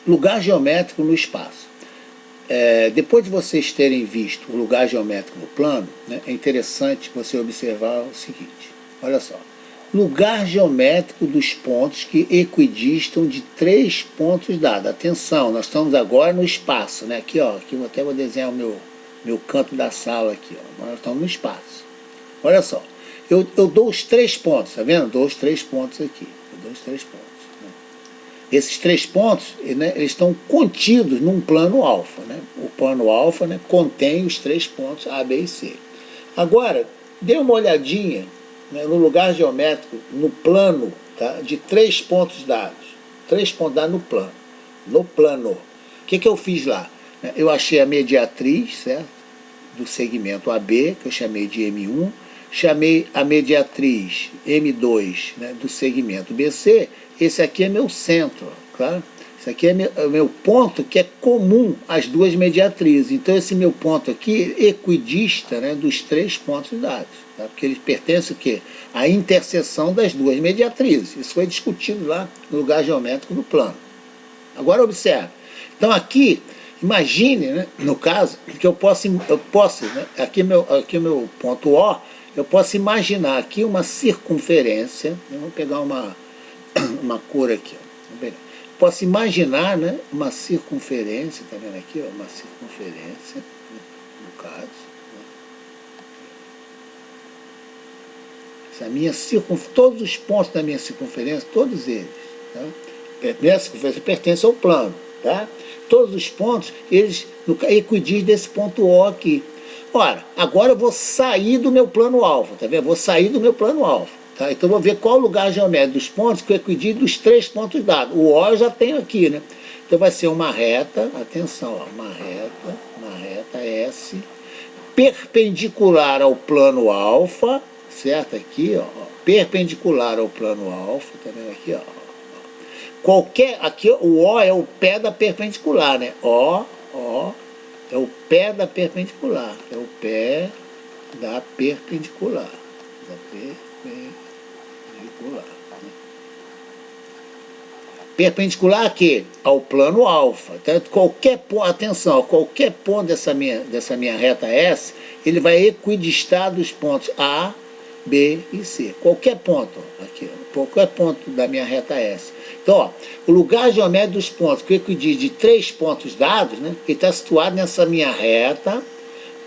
lugar geométrico no espaço. Depois de vocês terem visto o lugar geométrico no plano, né, é interessante você observar o seguinte, olha só. Lugar geométrico dos pontos que equidistam de 3 pontos dados. Atenção, nós estamos agora no espaço, né? Aqui, ó, aqui eu até vou desenhar o meu canto da sala aqui, ó. Nós estamos no espaço. Olha só, eu dou os 3 pontos, tá vendo? Eu dou os 3 pontos aqui. Eu dou os 3 pontos. Né? Esses 3 pontos, né, eles estão contidos num plano alfa, né? O plano alfa, né, contém os 3 pontos A, B e C. Agora, dê uma olhadinha, né, no lugar geométrico, no plano, tá, de 3 pontos dados. 3 pontos dados no plano. No plano. O que eu fiz lá? Eu achei a mediatriz, certo? Do segmento AB, que eu chamei de M1. Chamei a mediatriz M2, né, do segmento BC. Esse aqui é meu centro, claro? Esse aqui é meu ponto que é comum às duas mediatrizes. Então, esse meu ponto aqui é equidista, né, dos 3 pontos dados. Tá? Porque ele pertence o quê? À interseção das duas mediatrizes. Isso foi discutido lá no lugar geométrico do plano. Agora, observe. Então, aqui, imagine, né, no caso, que eu posso né, aqui o meu ponto O, eu posso imaginar aqui uma circunferência. Vamos pegar uma cor aqui. Ó. Posso imaginar, né, uma circunferência, tá vendo aqui? Ó, uma circunferência, né, no caso. Né. Essa minha todos os pontos da minha circunferência, todos eles, tá? Minha circunferência pertence ao plano. Tá? Todos os pontos, eles equidistam desse ponto O aqui. Ora, agora eu vou sair do meu plano alfa, tá vendo? Vou sair do meu plano alfa. Tá? Então eu vou ver qual o lugar geométrico dos pontos que equidistam dos 3 pontos dados. O O eu já tenho aqui, né? Então vai ser uma reta, atenção, ó, uma reta S, perpendicular ao plano alfa, certo? Aqui, ó, perpendicular ao plano alfa, tá vendo aqui, ó? Aqui o O é o pé da perpendicular, né? O é o pé da perpendicular. É o pé da perpendicular. Perpendicular a quê? Ao plano alfa. Então, atenção, qualquer ponto dessa minha reta S, ele vai equidistar dos pontos A, B e C. Qualquer ponto aqui, qualquer ponto da minha reta S. Então, ó, o lugar geométrico dos pontos que equidistam de 3 pontos dados, né, ele está situado nessa minha reta,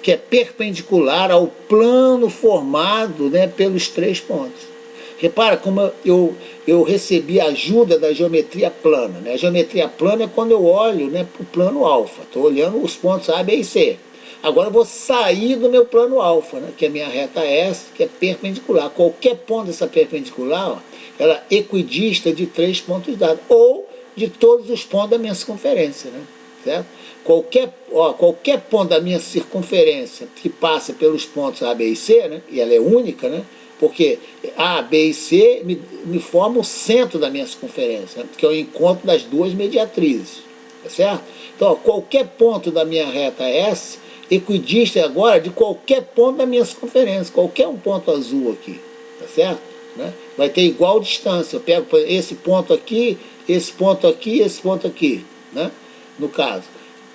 que é perpendicular ao plano formado, né, pelos 3 pontos. Repara como eu recebi a ajuda da geometria plana. Né? A geometria plana é quando eu olho, né, para o plano alfa. Estou olhando os pontos A, B e C. Agora eu vou sair do meu plano alfa, né, que é a minha reta S, que é perpendicular. Qualquer ponto dessa perpendicular, ó, ela é equidista de 3 pontos dados, ou de todos os pontos da minha circunferência. Né, certo? Qualquer ponto da minha circunferência que passa pelos pontos A, B e C, né, e ela é única, né, porque A, B e C me formam o centro da minha circunferência, né, que é o encontro das duas mediatrizes. Tá certo? Então, ó, qualquer ponto da minha reta S equidista agora de qualquer ponto da minha circunferência, qualquer um ponto azul aqui, tá certo? Né? Vai ter igual distância. Eu pego esse ponto aqui, esse ponto aqui, esse ponto aqui, né? No caso,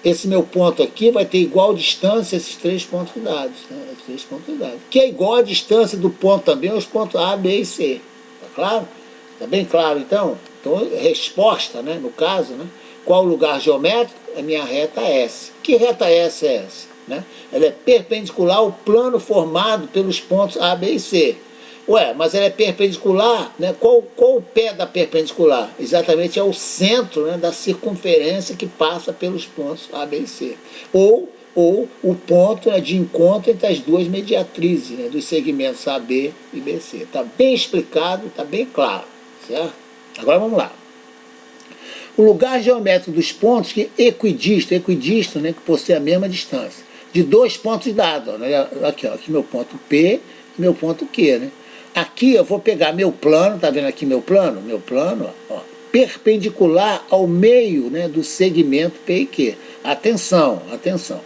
esse meu ponto aqui vai ter igual distância a esses 3 pontos dados, né? Esses 3 pontos dados, que é igual a distância do ponto também aos pontos A, B e C. Tá claro? Tá bem claro, então? Então, resposta, né? No caso, né? Qual o lugar geométrico? A minha reta S. Que reta S é essa? Né? Ela é perpendicular ao plano formado pelos pontos A, B e C. Ué, mas ela é perpendicular, né? Qual o pé da perpendicular? Exatamente é o centro, né, da circunferência que passa pelos pontos A, B e C. Ou o ponto, né, de encontro entre as duas mediatrizes, né, dos segmentos AB e BC. Está bem explicado, está bem claro. Certo? Agora vamos lá. O lugar geométrico dos pontos que equidistam, né, que possui a mesma distância, de 2 pontos dados. Ó, né, aqui meu ponto P e meu ponto Q. Né? Aqui eu vou pegar meu plano, tá vendo aqui meu plano? Meu plano, ó, perpendicular ao meio, né, do segmento P e Q. Atenção, atenção.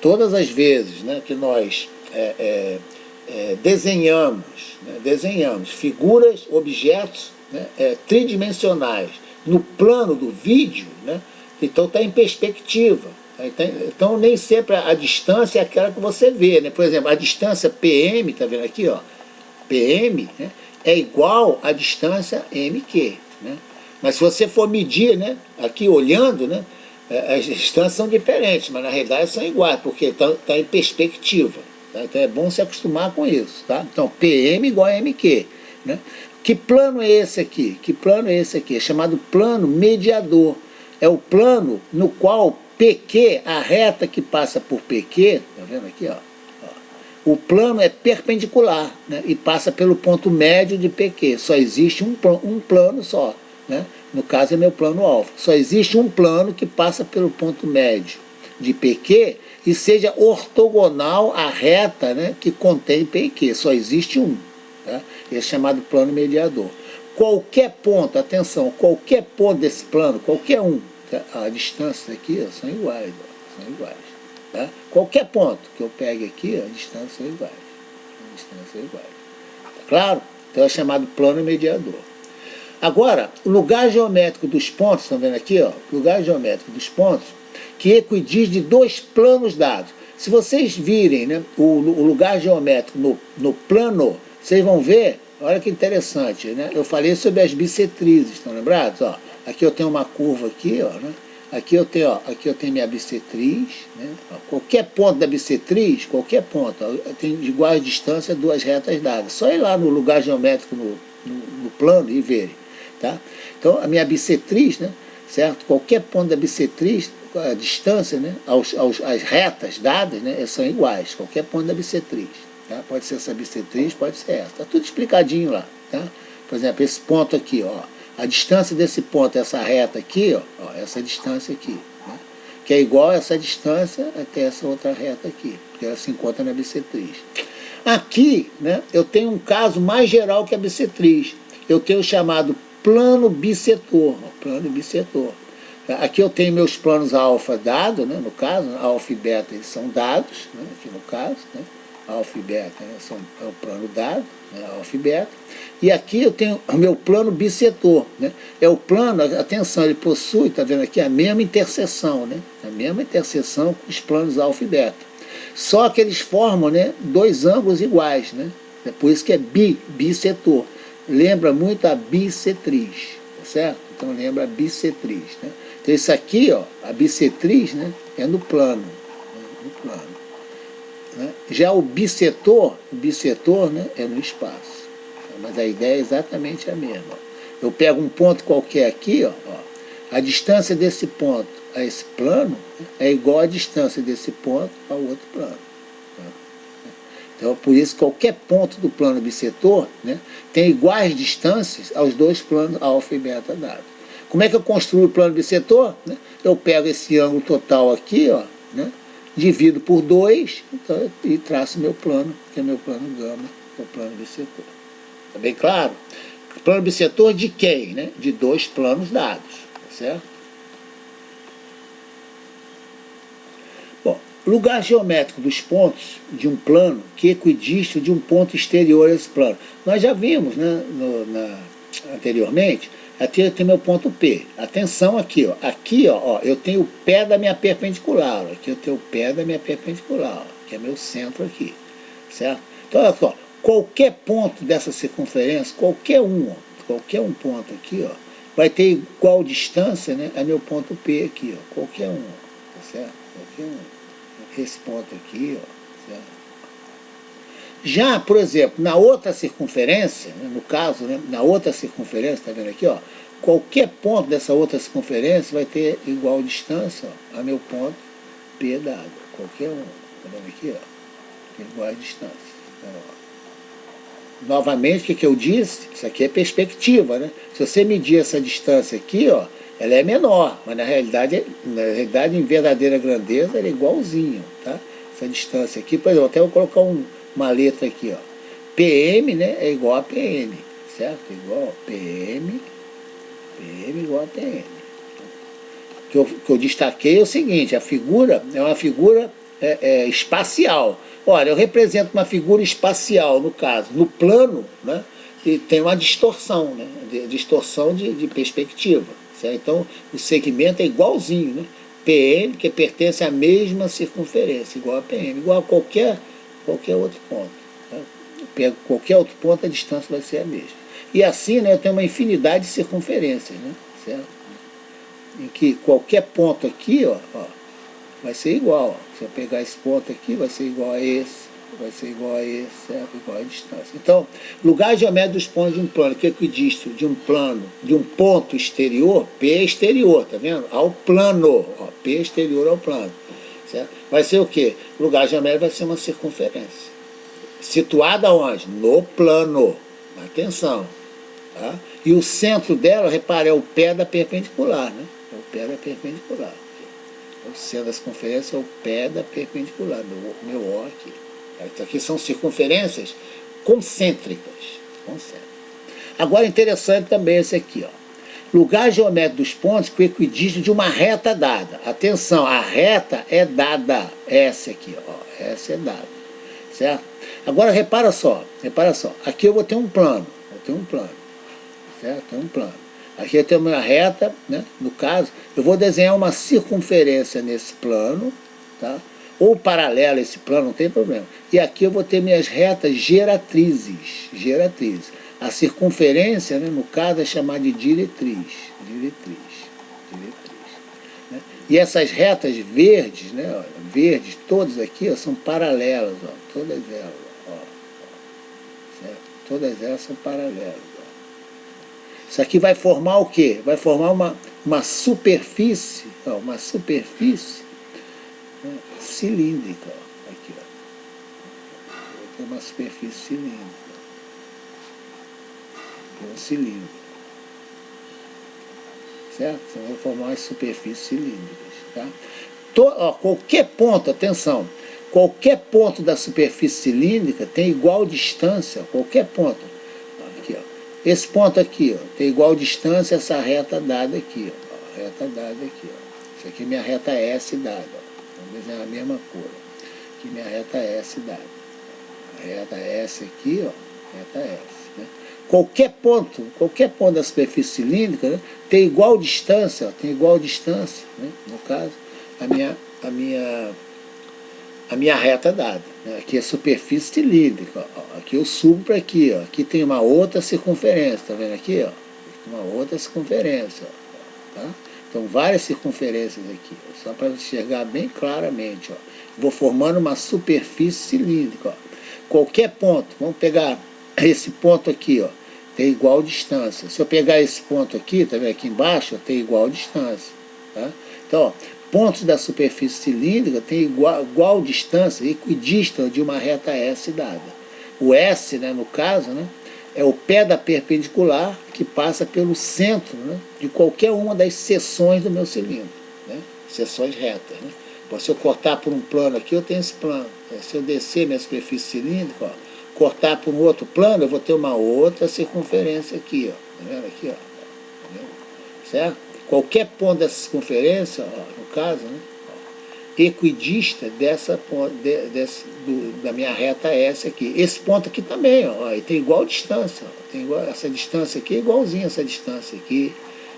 Todas as vezes, né, que nós desenhamos figuras, objetos, né, tridimensionais no plano do vídeo, né, Então está em perspectiva. Então nem sempre a distância é aquela que você vê, né? Por exemplo, a distância PM, tá vendo aqui, ó? PM, né, é igual à distância MQ, né? Mas se você for medir, né, aqui olhando, né, as distâncias são diferentes, mas na realidade são iguais, porque está em perspectiva. Tá? Então é bom se acostumar com isso. Tá? Então PM igual a MQ. Né? Que plano é esse aqui? Que plano é esse aqui? É chamado plano mediador. É o plano no qual PQ, a reta que passa por PQ, tá vendo aqui, ó? O plano é perpendicular, né, e passa pelo ponto médio de PQ. Só existe um plano só. Né? No caso é meu plano alfa. Só existe um plano que passa pelo ponto médio de PQ e seja ortogonal à reta, né, que contém PQ. Só existe um. Tá? Esse é chamado plano mediador. Qualquer ponto, atenção, qualquer ponto desse plano, qualquer um, tá? A distância aqui ó, são iguais. Ó, são iguais. Tá? Qualquer ponto que eu pegue aqui, a distância é igual. A distância é igual. Tá claro? Então é chamado plano mediador. Agora, o lugar geométrico dos pontos, estão vendo aqui? Ó, lugar geométrico dos pontos, que equidiz de dois planos dados. Se vocês virem, né, o lugar geométrico no plano, vocês vão ver, olha que interessante, né? Eu falei sobre as bissetrizes, estão lembrados? Ó, aqui eu tenho uma curva aqui, ó, né? Aqui eu tenho minha bissetriz, né? Qualquer ponto da bissetriz, qualquer ponto, tem de igual distância duas retas dadas. Só ir lá no lugar geométrico no plano e verem. Tá? Então a minha bissetriz, né? Certo? Qualquer ponto da bissetriz, a distância, né? As retas dadas, né? São iguais, qualquer ponto da bissetriz. Tá? Pode ser essa bissetriz, pode ser essa. Está tudo explicadinho lá. Tá? Por exemplo, esse ponto aqui, ó. A distância desse ponto, essa reta aqui, ó, essa distância aqui, né? Que é igual a essa distância até essa outra reta aqui, que ela se encontra na bissetriz. Aqui, né, eu tenho um caso mais geral que a bissetriz. Eu tenho o chamado plano bissetor. Plano bissetor. Aqui eu tenho meus planos alfa dados, né, no caso, alfa e beta eles são dados, né, aqui no caso, né, alfa e beta, né, é o plano dado, né, alfa e beta. E aqui eu tenho o meu plano bissetor, né? É o plano, atenção, ele possui, está vendo aqui, a mesma interseção, né? A mesma interseção com os planos alfa e beta. Só que eles formam, né, dois ângulos iguais, né? É por isso que é bissetor. Lembra muito a bissetriz, tá certo? Então lembra a bissetriz, né? Então isso aqui, ó, a bissetriz, né, é no plano, né? No plano. Né? Já o bissetor, né, é no espaço. Mas a ideia é exatamente a mesma. Eu pego um ponto qualquer aqui, ó, a distância desse ponto a esse plano, né, é igual à distância desse ponto ao outro plano. Tá? Então, por isso, qualquer ponto do plano bissetor, né, tem iguais distâncias aos dois planos alfa e beta dados. Como é que eu construo o plano bissetor? Né? Eu pego esse ângulo total aqui, ó, né, divido por 2 então, e traço meu plano, que é meu plano gama, que é o plano bissetor. Está bem claro? Plano bissetor de quem? Né? De dois planos dados. Tá certo? Bom, lugar geométrico dos pontos de um plano que equidista de um ponto exterior a esse plano. Nós já vimos, né, anteriormente, aqui eu tenho meu ponto P. Atenção aqui, ó. Aqui, ó, eu tenho o pé da minha perpendicular. Ó. Aqui eu tenho o pé da minha perpendicular, ó, que é meu centro aqui. Certo? Então, olha só. Qualquer ponto dessa circunferência, qualquer um ponto aqui, ó, vai ter igual distância, né, a meu ponto P aqui, ó, qualquer um, tá certo? Qualquer um. Esse ponto aqui, ó, certo? Já, por exemplo, na outra circunferência, né, no caso, né, na outra circunferência, tá vendo aqui, ó, qualquer ponto dessa outra circunferência vai ter igual distância, ó, a meu ponto P dado, qualquer um, tá vendo aqui, ó, igual distância, ó. Novamente, o que eu disse? Isso aqui é perspectiva, né? Se você medir essa distância aqui, ó, ela é menor, mas na realidade, em verdadeira grandeza, ela é igualzinho, tá? Essa distância aqui, por exemplo, até eu vou colocar uma letra aqui, ó. PM, né, é igual a PM, certo? Igual a PM igual a PM. O que eu destaquei é o seguinte, a figura é uma figura espacial. Olha, eu represento uma figura espacial, no caso, no plano, né, e tem uma distorção, né, distorção de perspectiva, certo? Então, o segmento é igualzinho, né? PM, que pertence à mesma circunferência, igual a PM, igual a qualquer outro ponto. Tá? Pego qualquer outro ponto, a distância vai ser a mesma. E assim, né, eu tenho uma infinidade de circunferências, né? Certo? Em que qualquer ponto aqui, ó, vai ser igual. Ó. Se eu pegar esse ponto aqui, vai ser igual a esse, vai ser igual a esse, certo? Igual a distância. Então, lugar geométrico dos pontos de um plano, que é equidístrio de um plano, de um ponto exterior, P exterior, tá vendo? Ao plano, ó, P exterior ao plano, certo? Vai ser o quê? O lugar geométrico vai ser uma circunferência. Situada onde? No plano. Atenção. Tá? E o centro dela, repare, é o pé da perpendicular, né? É o pé da perpendicular. O centro da circunferência é o pé da perpendicular, meu O aqui. Isso aqui são circunferências concêntricas. Agora, interessante também esse aqui, ó. Lugar geométrico dos pontos com equidístrio de uma reta dada. Atenção, a reta é dada. Essa aqui, ó. Essa é dada. Certo? Agora, repara só. Aqui eu vou ter um plano. Certo? Tem um plano. Aqui eu tenho uma reta, né? No caso, eu vou desenhar uma circunferência nesse plano, tá? Ou paralela a esse plano, não tem problema. E aqui eu vou ter minhas retas geratrizes. A circunferência, né, no caso, é chamada de diretriz. Né? E essas retas verdes, né, ó, verdes, todas aqui, ó, são paralelas, ó, todas elas. Ó, certo? Todas elas são paralelas. Isso aqui vai formar o quê? Vai formar uma superfície, ó, né, cilíndrica. Ó, aqui, ó. Tem uma superfície cilíndrica. Um cilindro. Certo? Então, vai formar umas superfícies cilíndricas. Tá? Ó, qualquer ponto, atenção, qualquer ponto da superfície cilíndrica tem igual distância, qualquer ponto. Aqui, ó. Esse ponto aqui, ó, tem igual distância a essa reta dada aqui, ó. Reta dada aqui, ó. Isso aqui é minha reta S dada, ó. Vamos desenhar a mesma cor. Aqui minha reta S dada. A reta S aqui, ó, reta S. Né? Qualquer ponto da superfície cilíndrica, né, tem igual distância, ó, né, no caso, a minha reta dada. Né? Aqui é superfície cilíndrica, ó. Aqui eu subo para aqui, ó. Aqui tem uma outra circunferência, tá vendo aqui? Ó? Uma outra circunferência, ó. Tá? Então, várias circunferências aqui, ó, só para enxergar bem claramente. Ó. Vou formando uma superfície cilíndrica. Ó. Qualquer ponto, vamos pegar esse ponto aqui, ó, tem igual distância. Se eu pegar esse ponto aqui, tá vendo aqui embaixo, ó, tem igual distância. Tá? Então, ó, pontos da superfície cilíndrica têm igual distância, equidistam de uma reta S dada. O S, né, no caso, né, é o pé da perpendicular que passa pelo centro, né, de qualquer uma das seções do meu cilindro. Né, seções retas. Né. Se eu cortar por um plano aqui, eu tenho esse plano. Se eu descer minha superfície cilíndrica, ó, cortar por um outro plano, eu vou ter uma outra circunferência aqui, ó. Tá vendo aqui, ó? Tá vendo? Certo? Qualquer ponto dessa circunferência, ó, no caso, né, ó, equidista da minha reta S aqui. Esse ponto aqui também, ó, e tem igual distância. Ó, tem igual, essa distância aqui é igualzinha a essa distância aqui,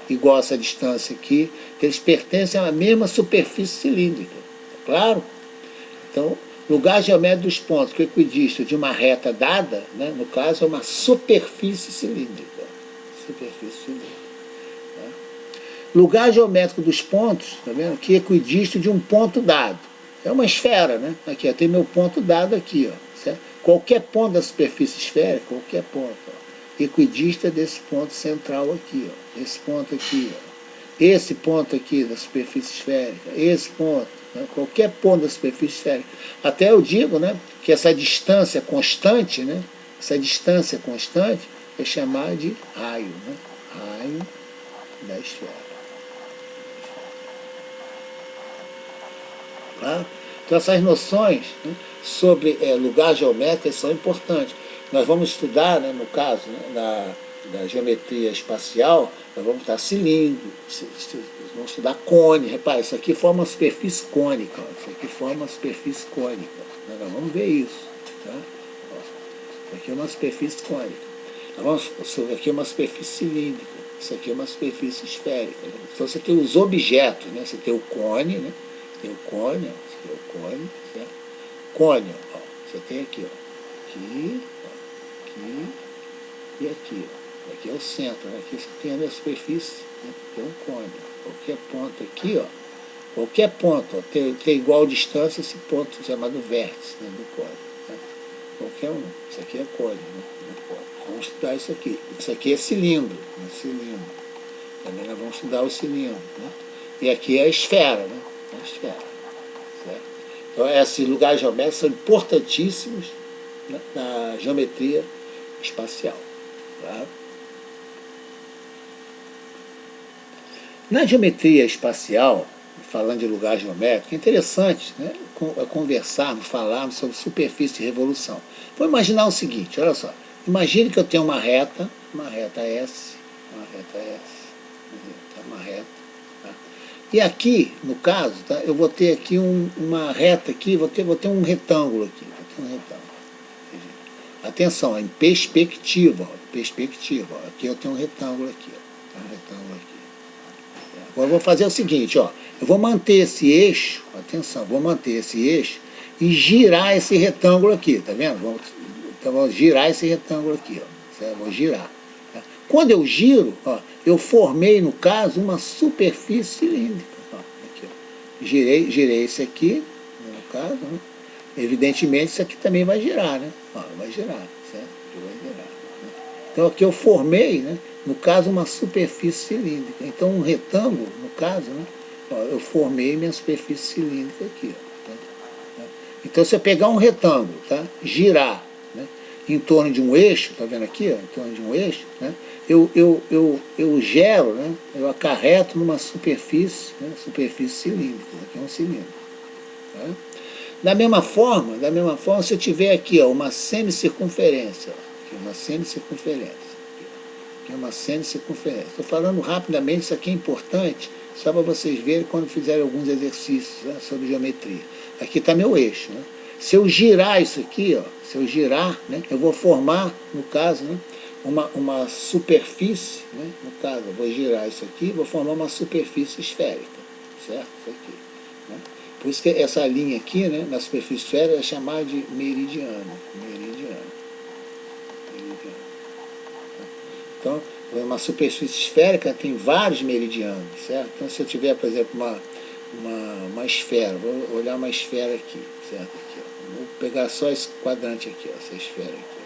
igual a essa distância aqui, que eles pertencem à mesma superfície cilíndrica. Tá claro? Então, lugar geométrico dos pontos que é equidistam de uma reta dada, né, no caso, é uma superfície cilíndrica. Tá? Lugar geométrico dos pontos, tá vendo? Que é equidistam de um ponto dado. É uma esfera, né? Aqui, ó, tem meu ponto dado aqui, ó, certo? Qualquer ponto da superfície esférica, qualquer ponto, ó, equidista desse ponto central aqui, ó. Esse ponto aqui, ó. Esse ponto aqui da superfície esférica, esse ponto. Né? Qualquer ponto da superfície esférica. Até eu digo, né, que essa distância constante, né, é chamada de raio, né? Raio da esfera. Tá? Então essas noções, né, sobre lugar geométrico são importantes. Nós vamos estudar, né, no caso, né, da geometria espacial, nós vamos estudar cilindro, vamos estudar cone. Repare, isso aqui forma uma superfície cônica. Ó. Isso aqui forma uma superfície cônica. Nós vamos ver isso. Tá? Ó, isso aqui é uma superfície cônica. Isso aqui é uma superfície cilíndrica. Isso aqui é uma superfície esférica. Né? Então você tem os objetos, né? Você tem o cone, né? Tem o cone, ó. Você tem o cone, certo? Cone, ó. Você tem aqui, ó. Aqui, ó. Aqui e aqui, ó. Aqui é o centro, né? Aqui você tem a minha superfície, né? Tem um cone. Qualquer ponto aqui, ó. Qualquer ponto, ó, tem igual distância esse ponto chamado vértice, né, do cone. Né? Qualquer um. Isso aqui é cone, né? Vamos estudar isso aqui. Isso aqui é cilindro, né? Cilindro. Também nós vamos estudar o cilindro. Né? E aqui é a esfera, né? A esfera. Certo? Então, esses lugares geométricos são importantíssimos, né, na geometria espacial. Claro. Na geometria espacial, falando de lugar geométrico, é interessante, né, conversarmos, falarmos sobre superfície de revolução. Vamos imaginar o seguinte, olha só. Imagine que eu tenho uma reta S, uma reta S, uma reta. Tá? E aqui, no caso, tá, eu vou ter aqui uma reta aqui, vou ter um retângulo aqui. Vou ter um retângulo. Atenção, em perspectiva. Ó, perspectiva. Ó, aqui eu tenho um retângulo aqui. Ó, um retângulo aqui. Agora eu vou fazer o seguinte, ó, eu vou manter esse eixo, atenção, vou manter esse eixo e girar esse retângulo aqui, tá vendo? Então vou girar esse retângulo aqui, ó, certo? Vou girar. Tá? Quando eu giro, ó, eu formei, no caso, uma superfície cilíndrica. Ó, aqui, ó. Girei esse aqui, no caso, né? Evidentemente isso aqui também vai girar, né? Ó, vai girar, certo? Vai girar. Né? Então aqui eu formei, né? No caso, uma superfície cilíndrica. Então, um retângulo, no caso, né, ó, eu formei minha superfície cilíndrica aqui. Ó, tá? Então, se eu pegar um retângulo, tá, girar, né, em torno de um eixo, tá vendo aqui? Ó, em torno de um eixo, né, eu gero, né, eu acarreto numa superfície, né, superfície cilíndrica. Aqui é um cilindro. Tá? Da mesma forma, se eu tiver aqui, ó, uma semicircunferência, ó, aqui, uma semicircunferência. É uma semicircunferência. Estou falando rapidamente, isso aqui é importante, só para vocês verem quando fizerem alguns exercícios, né, sobre geometria. Aqui está meu eixo. Né? Se eu girar isso aqui, ó, se eu girar, né, eu vou formar, no caso, né, uma superfície, né, no caso, eu vou girar isso aqui, vou formar uma superfície esférica, certo? Isso aqui. Né? Por isso que essa linha aqui, né, na superfície esférica, é chamada de meridiano. Meridiano. Então, uma superfície esférica tem vários meridianos, certo? Então, se eu tiver, por exemplo, uma esfera, vou olhar uma esfera aqui, certo? Aqui, ó. Vou pegar só esse quadrante aqui, ó, essa esfera aqui.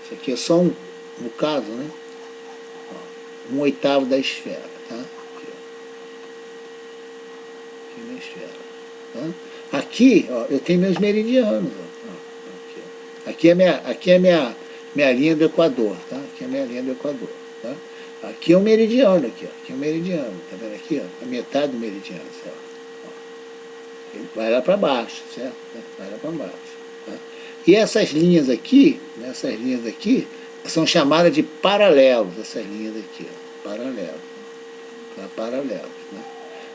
Isso aqui é só no caso, né? Ó, 1/8 da esfera, tá? Aqui, ó. Aqui na esfera. Tá? Aqui, ó, eu tenho meus meridianos, ó. Aqui, ó. Aqui é minha linha do Equador, tá? Aqui é a minha linha do Equador, tá? Aqui é um meridiano, aqui, ó. Aqui é um meridiano, tá vendo aqui, ó? A metade do meridiano, certo? Ó. Ele vai lá para baixo, certo? Vai lá para baixo, tá? E essas linhas aqui, né, são chamadas de paralelos, essas linhas aqui, ó. Paralelos, tá? Paralelos, né?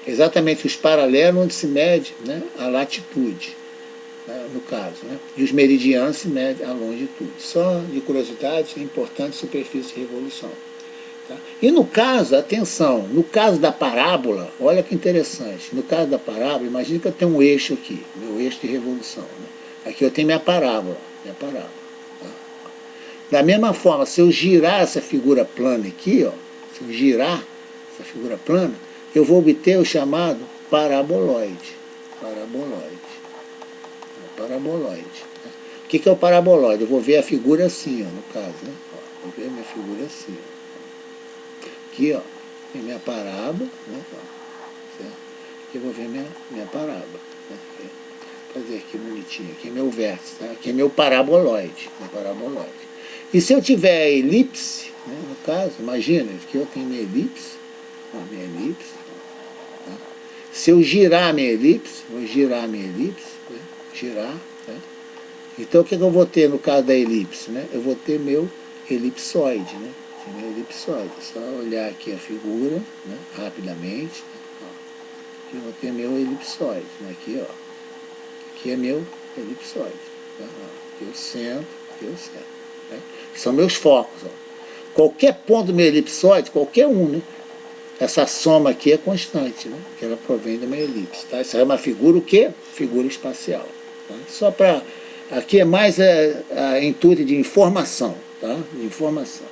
Exatamente os paralelos onde se mede, né, a latitude. No caso, né? E os meridianos se medem a longitude. Só de curiosidade, é importante superfície de revolução. Tá? E no caso, atenção, no caso da parábola, olha que interessante, no caso da parábola, imagina que eu tenho um eixo aqui, meu eixo de revolução. Né? Aqui eu tenho minha parábola. Tá? Da mesma forma, se eu girar essa figura plana aqui, ó, se eu girar essa figura plana, eu vou obter o chamado paraboloide. Paraboloide. Né? O que é o paraboloide? Eu vou ver a figura assim, ó, no caso. Né? Ó, vou ver a minha figura assim. Ó. Aqui, ó, tem minha parábola. Né? Ó, certo? Aqui eu vou ver minha parábola. Né? Vou fazer aqui bonitinho. Aqui é meu vértice. Tá? Aqui é meu paraboloide. E se eu tiver a elipse, né, no caso, imagina, aqui eu tenho minha elipse. Ó, minha elipse. Tá? Se eu girar minha elipse, vou girar minha elipse. Né? Girar, né? Então o que eu vou ter no caso da elipse? Né? Eu vou ter meu elipsoide, né? Meu elipsoide. É só olhar aqui a figura, né? Rapidamente. Né? Ó. Aqui eu vou ter meu elipsoide. Né? Aqui, ó. Aqui é meu elipsoide. Tá? Aqui é o centro, aqui é o centro. Né? São meus focos. Ó. qualquer ponto do meio elipsóide, qualquer um, né? Essa soma aqui é constante, né? Que ela provém de uma elipse. Tá? Isso é uma figura o quê? Figura espacial. Tá? Só para... Aqui é mais a intuito de informação. Tá? De informação.